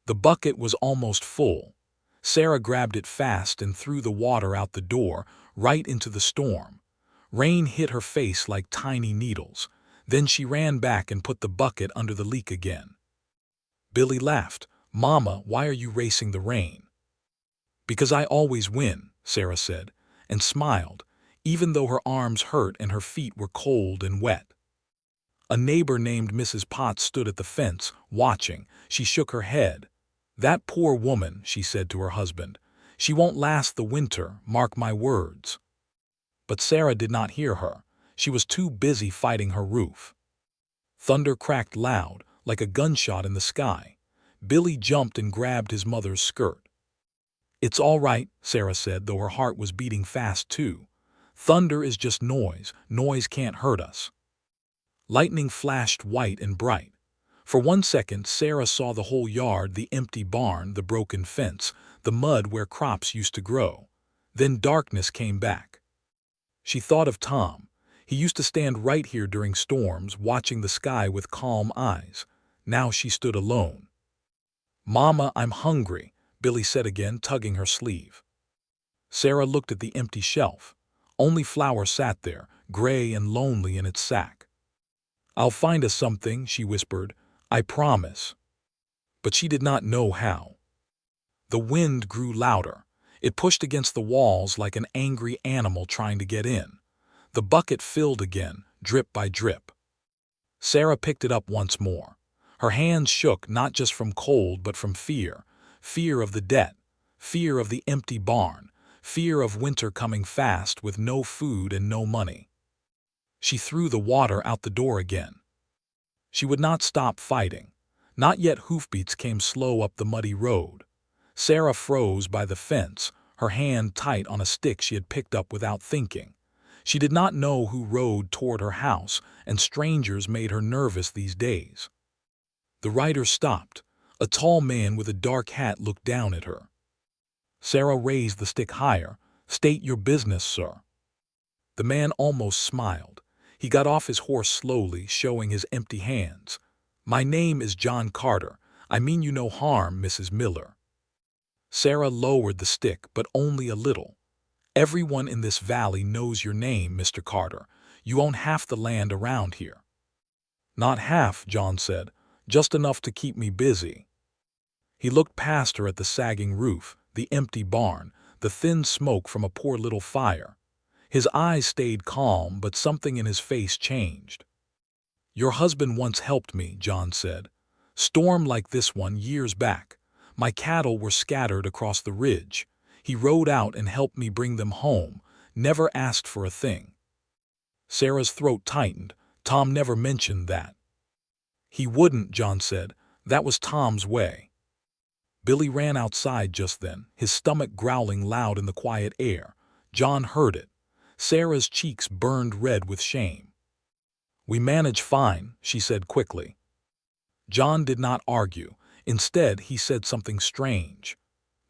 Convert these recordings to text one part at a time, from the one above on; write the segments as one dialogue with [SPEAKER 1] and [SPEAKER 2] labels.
[SPEAKER 1] The bucket was almost full. Sarah grabbed it fast and threw the water out the door, right into the storm. Rain hit her face like tiny needles. Then she ran back and put the bucket under the leak again. Billy laughed. "Mama, why are you racing the rain?" "Because I always win," Sarah said, and smiled, even though her arms hurt and her feet were cold and wet. A neighbor named Mrs. Potts stood at the fence, watching. She shook her head. "That poor woman," she said to her husband. "She won't last the winter, mark my words." But Sarah did not hear her. She was too busy fighting her roof. Thunder cracked loud, like a gunshot in the sky. Billy jumped and grabbed his mother's skirt. "It's all right," Sarah said, though her heart was beating fast too. "Thunder is just noise. Noise can't hurt us." Lightning flashed white and bright. For 1 second, Sarah saw the whole yard, the empty barn, the broken fence, the mud where crops used to grow. Then darkness came back. She thought of Tom. He used to stand right here during storms, watching the sky with calm eyes. Now she stood alone. "Mama, I'm hungry," Billy said again, tugging her sleeve. Sarah looked at the empty shelf. Only flour sat there, gray and lonely in its sack. "I'll find us something," she whispered. "I promise." But she did not know how. The wind grew louder. It pushed against the walls like an angry animal trying to get in. The bucket filled again, drip by drip. Sarah picked it up once more. Her hands shook, not just from cold but from fear. Fear of the debt, fear of the empty barn, fear of winter coming fast with no food and no money. She threw the water out the door again. She would not stop fighting. Not yet. Hoofbeats came slow up the muddy road. Sarah froze by the fence, her hand tight on a stick she had picked up without thinking. She did not know who rode toward her house, and strangers made her nervous these days. The rider stopped. A tall man with a dark hat looked down at her. Sarah raised the stick higher. "State your business, sir." The man almost smiled. He got off his horse slowly, showing his empty hands. "My name is John Carter. I mean you no harm, Mrs. Miller." Sarah lowered the stick, but only a little. "Everyone in this valley knows your name, Mr. Carter. You own half the land around here." "Not half," John said. "Just enough to keep me busy." He looked past her at the sagging roof, the empty barn, the thin smoke from a poor little fire. His eyes stayed calm, but something in his face changed. "Your husband once helped me," John said. "Storm like this one years back. My cattle were scattered across the ridge. He rode out and helped me bring them home, never asked for a thing." Sarah's throat tightened. "Tom never mentioned that." "He wouldn't," John said. "That was Tom's way." Billy ran outside just then, his stomach growling loud in the quiet air. John heard it. Sarah's cheeks burned red with shame. "We manage fine," she said quickly. John did not argue. Instead, he said something strange.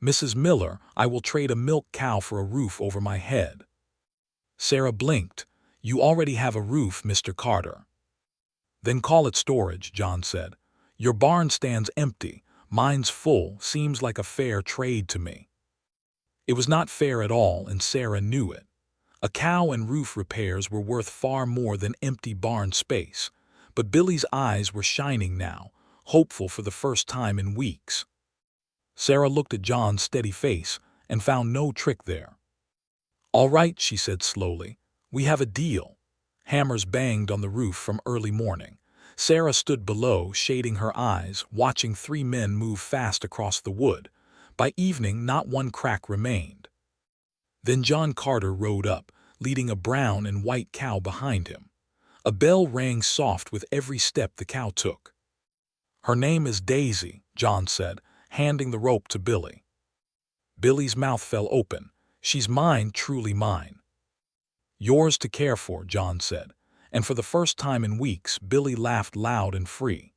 [SPEAKER 1] "Mrs. Miller, I will trade a milk cow for a roof over my head." Sarah blinked. "You already have a roof, Mr. Carter." "Then call it storage," John said. "Your barn stands empty. Mine's full. Seems like a fair trade to me." It was not fair at all, and Sarah knew it. A cow and roof repairs were worth far more than empty barn space. But Billy's eyes were shining now, hopeful for the first time in weeks. Sarah looked at John's steady face and found no trick there. "All right," she said slowly. "We have a deal." Hammers banged on the roof from early morning. Sarah stood below, shading her eyes, watching 3 men move fast across the wood. By evening, not one crack remained. Then John Carter rode up, leading a brown and white cow behind him. A bell rang soft with every step the cow took. "Her name is Daisy," John said, handing the rope to Billy. Billy's mouth fell open. "She's mine, truly mine." "Yours to care for," John said, and for the first time in weeks, Billy laughed loud and free.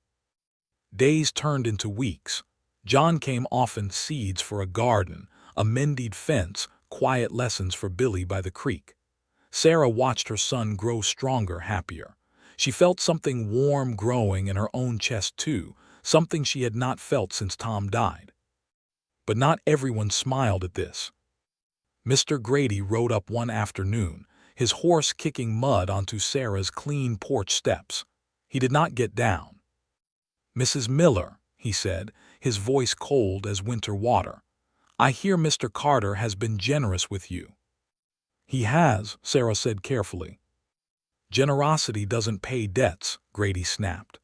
[SPEAKER 1] Days turned into weeks. John came often, seeds for a garden, a mended fence, quiet lessons for Billy by the creek. Sarah watched her son grow stronger, happier. She felt something warm growing in her own chest too, something she had not felt since Tom died. But not everyone smiled at this. Mr. Grady rode up one afternoon, his horse kicking mud onto Sarah's clean porch steps. He did not get down. "Mrs. Miller," he said, his voice cold as winter water, "I hear Mr. Carter has been generous with you." "He has," Sarah said carefully. "Generosity doesn't pay debts," Grady snapped.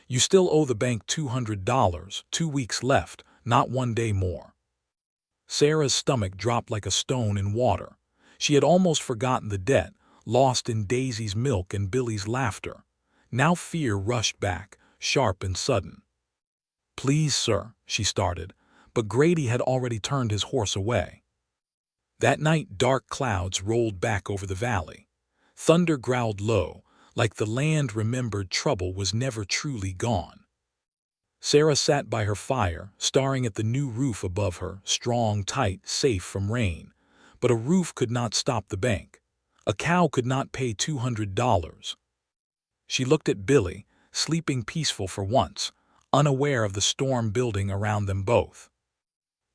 [SPEAKER 1] "You still owe the bank $200, 2 weeks left, not 1 day more." Sarah's stomach dropped like a stone in water. She had almost forgotten the debt, lost in Daisy's milk and Billy's laughter. Now fear rushed back, sharp and sudden. "Please, sir," she started, but Grady had already turned his horse away. That night dark clouds rolled back over the valley. Thunder growled low, like the land remembered trouble was never truly gone. Sarah sat by her fire, staring at the new roof above her, strong, tight, safe from rain. But a roof could not stop the bank. A cow could not pay $200. She looked at Billy, sleeping peaceful for once, unaware of the storm building around them both.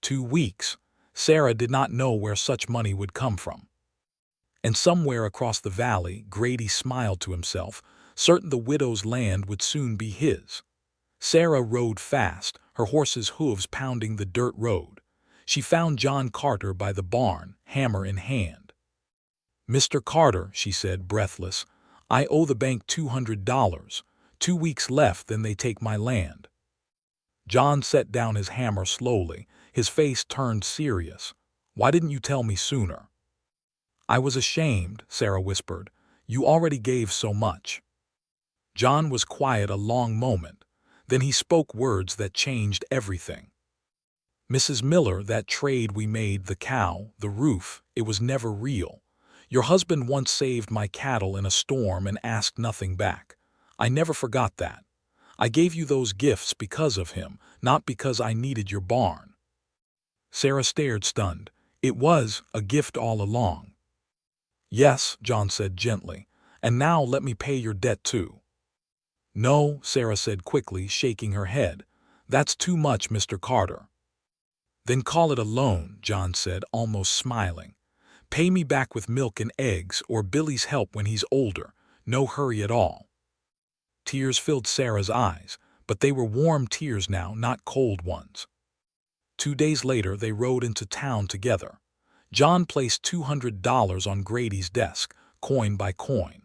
[SPEAKER 1] 2 weeks. Sarah did not know where such money would come from. And somewhere across the valley, Grady smiled to himself, certain the widow's land would soon be his. Sarah rode fast, her horse's hooves pounding the dirt road. She found John Carter by the barn, hammer in hand. "Mr. Carter," she said, breathless, "I owe the bank $200. 2 weeks left, then they take my land." John set down his hammer slowly, his face turned serious. "Why didn't you tell me sooner?" "I was ashamed," Sarah whispered. "You already gave so much." John was quiet a long moment. Then he spoke words that changed everything. "Mrs. Miller, that trade we made, the cow, the roof, it was never real. Your husband once saved my cattle in a storm and asked nothing back. I never forgot that. I gave you those gifts because of him, not because I needed your barn." Sarah stared stunned. "It was a gift all along." "Yes," John said gently, "and now let me pay your debt too." "No," Sarah said quickly, shaking her head. "That's too much, Mr. Carter." "Then call it a loan," John said, almost smiling. "Pay me back with milk and eggs or Billy's help when he's older. No hurry at all." Tears filled Sarah's eyes, but they were warm tears now, not cold ones. 2 days later they rode into town together. John placed $200 on Grady's desk, coin by coin.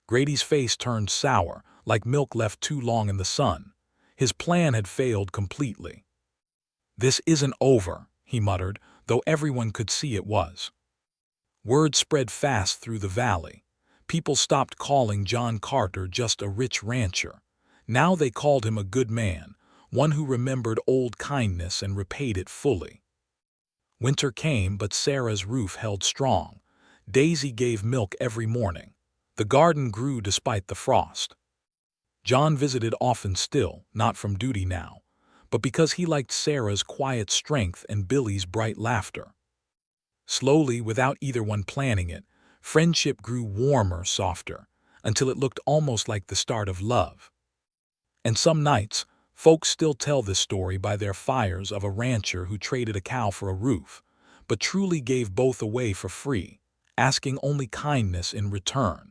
[SPEAKER 1] Grady's face turned sour, like milk left too long in the sun. His plan had failed completely. "This isn't over," he muttered, though everyone could see it was. Word spread fast through the valley. People stopped calling John Carter just a rich rancher. Now they called him a good man, one who remembered old kindness and repaid it fully. Winter came, but Sarah's roof held strong. Daisy gave milk every morning. The garden grew despite the frost. John visited often still, not from duty now, but because he liked Sarah's quiet strength and Billy's bright laughter. Slowly, without either one planning it, friendship grew warmer, softer, until it looked almost like the start of love. And some nights, folks still tell this story by their fires of a rancher who traded a cow for a roof, but truly gave both away for free, asking only kindness in return.